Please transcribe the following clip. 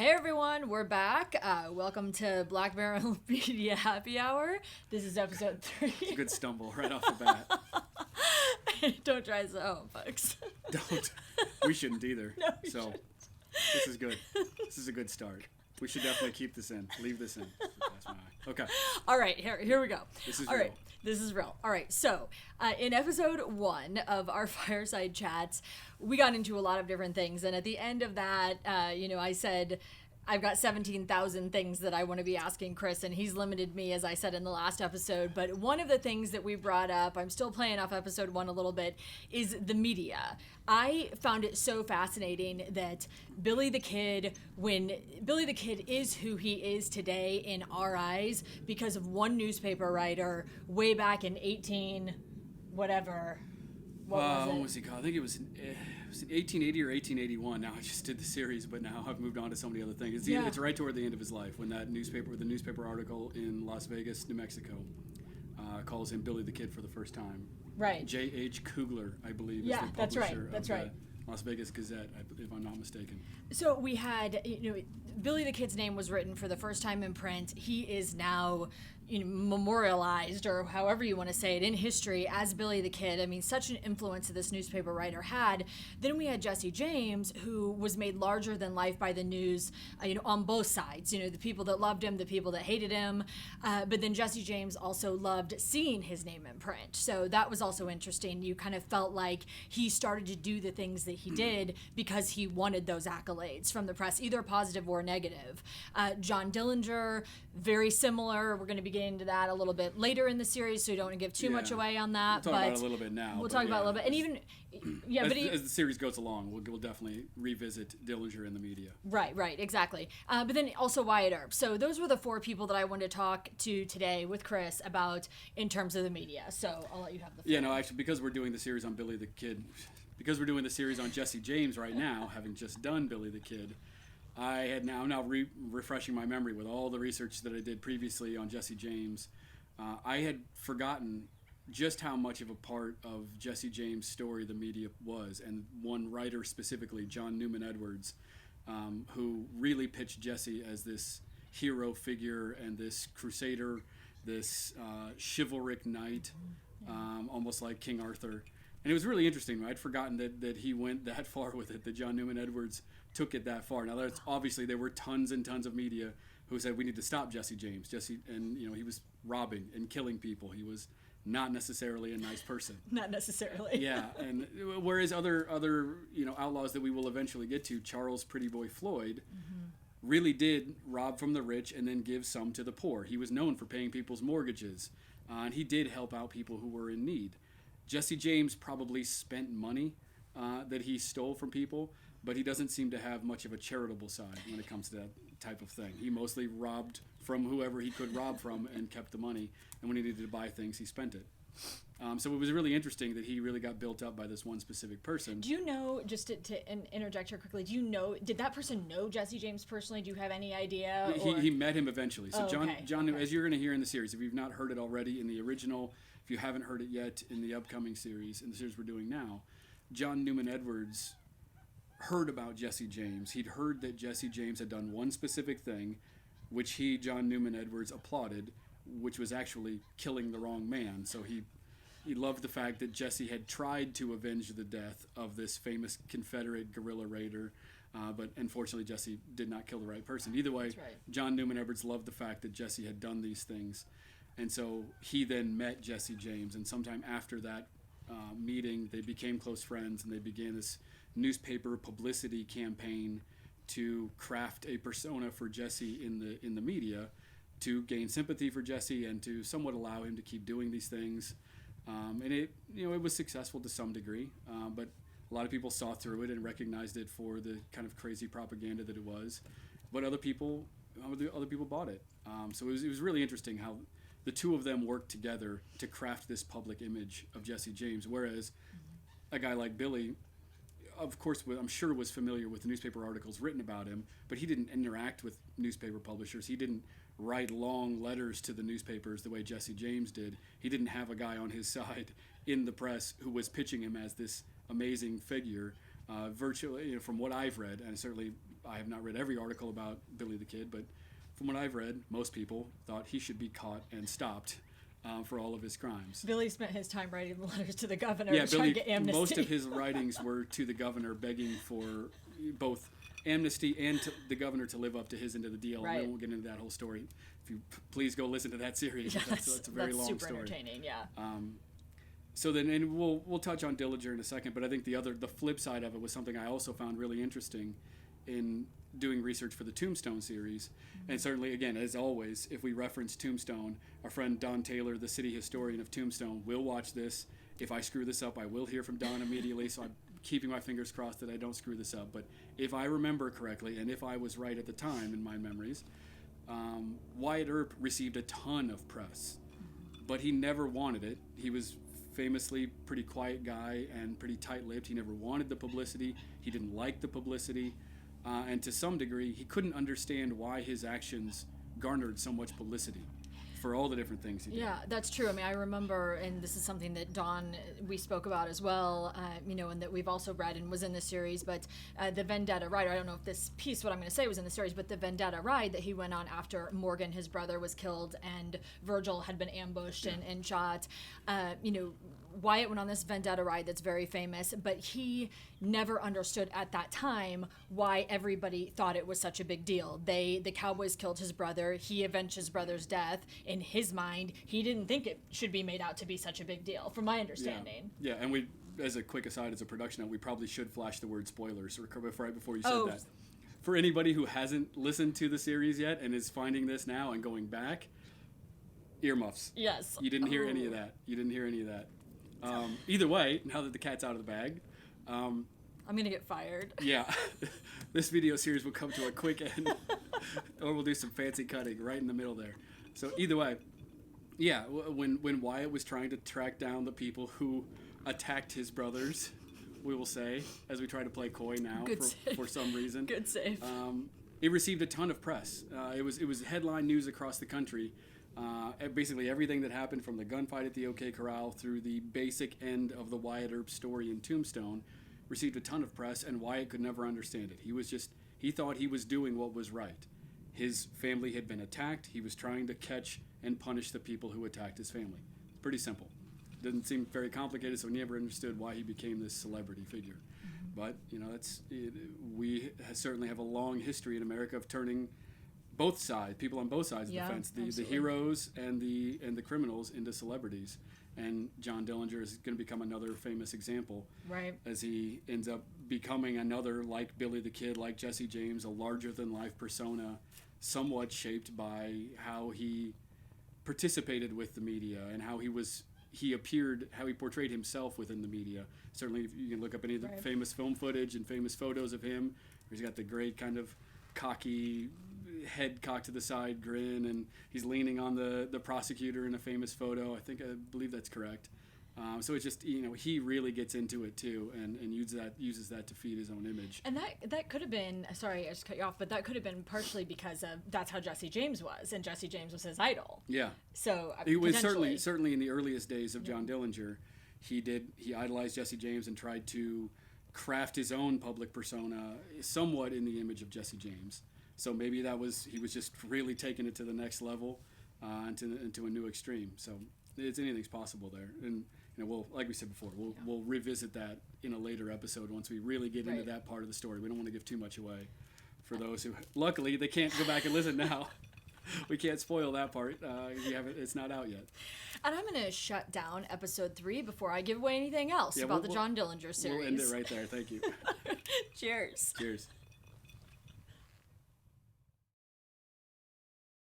Hey everyone, we're back. Welcome to Black Barrel Media Happy Hour. This is episode 3. It's a good stumble right off the bat. Don't try this at home, folks. Don't. We shouldn't either. No, we shouldn't. This is good. This is a good start. We should definitely keep this in. Leave this in. That's my eye. Okay. All right, here we go. This is All real. right, this is real. All right, so in episode 1 of our Fireside Chats, we got into a lot of different things. And at the end of that, I said, I've got 17,000 things that I want to be asking Chris, and he's limited me, as I said in the last episode. But one of the things that we brought up, I'm still playing off episode 1 a little bit, is the media. I found it so fascinating that Billy the Kid, when Billy the Kid is who he is today in our eyes because of one newspaper writer way back in 18 whatever. What was he called? I think it was 1880 or 1881. Now I just did the series, but now I've moved on to so many other things. It's right toward the end of his life when the newspaper article in Las Vegas, New Mexico, calls him Billy the Kid for the first time. Right. J.H. Kugler, I believe, Yeah, is the that's right. publisher That's of right. the Las Vegas Gazette, if I'm not mistaken. So we had, Billy the Kid's name was written for the first time in print. He is now, memorialized, or however you want to say it, in history as Billy the Kid. I mean, such an influence that this newspaper writer had. Then we had Jesse James, who was made larger than life by the news, on both sides. The people that loved him, the people that hated him. But then Jesse James also loved seeing his name in print. So that was also interesting. You kind of felt like he started to do the things that he did because he wanted those accolades from the press, either positive or negative. John Dillinger, very similar. We're going to be getting into that a little bit later in the series, so we don't want to give too much away on that. We'll talk about it a little bit now. We'll talk about it a little bit. And even, as the series goes along, we'll definitely revisit Dillinger in the media. Right, exactly. But then also Wyatt Earp. So those were the 4 people that I wanted to talk to today with Chris about in terms of the media. So I'll let you have the floor. Yeah, no, actually, because we're doing the series on Billy the Kid, because we're doing the series on Jesse James right now, having just done Billy the Kid, I'm now refreshing my memory with all the research that I did previously on Jesse James. I had forgotten just how much of a part of Jesse James' story the media was, and one writer specifically, John Newman Edwards, who really pitched Jesse as this hero figure and this crusader, this chivalric knight, almost like King Arthur. And it was really interesting. I'd forgotten that he went that far with it, that John Newman Edwards took it that far. Now, obviously, there were tons and tons of media who said we need to stop Jesse James. And he was robbing and killing people. He was not necessarily a nice person. Not necessarily. Yeah, and whereas other outlaws that we will eventually get to, Charles Pretty Boy Floyd, really did rob from the rich and then give some to the poor. He was known for paying people's mortgages, and he did help out people who were in need. Jesse James probably spent money that he stole from people, but he doesn't seem to have much of a charitable side when it comes to that type of thing. He mostly robbed from whoever he could rob from and kept the money, and when he needed to buy things, he spent it. So it was really interesting that he really got built up by this one specific person. Do you know, just to interject here quickly, did that person know Jesse James personally? Do you have any idea? He met him eventually. So John, okay. As you're going to hear in the series, if you've not heard it already in the original, if you haven't heard it yet in the upcoming series, in the series we're doing now, John Newman Edwards heard about Jesse James. He'd heard that Jesse James had done one specific thing, which John Newman Edwards, applauded, which was actually killing the wrong man. So he loved the fact that Jesse had tried to avenge the death of this famous Confederate guerrilla raider, but unfortunately Jesse did not kill the right person. Either way, right. John Newman Edwards loved the fact that Jesse had done these things. And so he then met Jesse James, and sometime after that meeting, they became close friends, and they began this newspaper publicity campaign to craft a persona for Jesse in the media to gain sympathy for Jesse and to somewhat allow him to keep doing these things. And it was successful to some degree, but a lot of people saw through it and recognized it for the kind of crazy propaganda that it was. But other people bought it. So it was really interesting how the two of them worked together to craft this public image of Jesse James, whereas a guy like Billy, of course, I'm sure was familiar with the newspaper articles written about him, but he didn't interact with newspaper publishers. He didn't write long letters to the newspapers the way Jesse James did. He didn't have a guy on his side in the press who was pitching him as this amazing figure. Virtually, from what I've read, and certainly I have not read every article about Billy the Kid, but from what I've read, most people thought he should be caught and stopped for all of his crimes. Billy spent his time writing the letters to the governor Yeah, trying Billy, to get amnesty. most of his writings were to the governor begging for both amnesty and to the governor to live up to his end of the deal. Right. We won't get into that whole story. If you please go listen to that series. Yes, That's a very long super story. entertaining, yeah. So then, and we'll touch on Dillinger in a second, but I think the flip side of it was something I also found really interesting in doing research for the Tombstone series. And certainly, again, as always, if we reference Tombstone, our friend Don Taylor, the city historian of Tombstone, will watch this. If I screw this up, I will hear from Don immediately, so I'm keeping my fingers crossed that I don't screw this up. But if I remember correctly, and if I was right at the time in my memories, Wyatt Earp received a ton of press, but he never wanted it. He was famously pretty quiet guy and pretty tight-lipped. He never wanted the publicity. He didn't like the publicity. And to some degree, he couldn't understand why his actions garnered so much publicity for all the different things he did. Yeah, that's true. I mean, I remember, and this is something that Dawn, we spoke about as well, and that we've also read and was in the series, but the Vendetta ride, I don't know if this piece, what I'm going to say was in the series, but the Vendetta ride that he went on after Morgan, his brother, was killed and Virgil had been ambushed and shot, Wyatt went on this Vendetta ride that's very famous, but he never understood at that time why everybody thought it was such a big deal. The Cowboys killed his brother. He avenged his brother's death. In his mind, he didn't think it should be made out to be such a big deal, from my understanding. Yeah, and we, as a quick aside, as a production note, we probably should flash the word spoilers right before you said that. For anybody who hasn't listened to the series yet and is finding this now and going back, earmuffs. Yes. You didn't hear any of that. Either way, now that the cat's out of the bag, I'm going to get fired. Yeah, this video series will come to a quick end, or we'll do some fancy cutting right in the middle there. So either way, yeah, when Wyatt was trying to track down the people who attacked his brothers, we will say, as we try to play coy now for some reason. Good save. It received a ton of press. It was headline news across the country. Basically everything that happened from the gunfight at the OK Corral through the basic end of the Wyatt Earp story in Tombstone received a ton of press, and Wyatt could never understand it. He thought he was doing what was right. His family had been attacked. He was trying to catch and punish the people who attacked his family. It's pretty simple. Didn't seem very complicated, so he never understood why he became this celebrity figure. But, we certainly have a long history in America of turning both sides, people on both sides of the fence, the heroes and the criminals into celebrities. And John Dillinger is going to become another famous example, right? As he ends up becoming another, like Billy the Kid, like Jesse James, a larger-than-life persona, somewhat shaped by how he participated with the media and how he portrayed himself within the media. Certainly, you can look up any of the famous film footage and famous photos of him, where he's got the great kind of cocky head cocked to the side grin, and he's leaning on the prosecutor in a famous photo. I believe that's correct. So it's just, he really gets into it too, and uses that to feed his own image. And that could have been, sorry, I just cut you off, but that could have been partially because that's how Jesse James was, and Jesse James was his idol. Yeah. So it was certainly in the earliest days of John Dillinger, he idolized Jesse James and tried to craft his own public persona somewhat in the image of Jesse James. So maybe he was just really taking it to the next level, into a new extreme. So anything's possible there. And we'll, like we said before, we'll revisit that in a later episode once we really get into that part of the story. We don't want to give too much away for those who, luckily, they can't go back and listen now. We can't spoil that part. It's not out yet. And I'm going to shut down episode 3 before I give away anything else about the John Dillinger series. We'll end it right there. Thank you. Cheers. Cheers.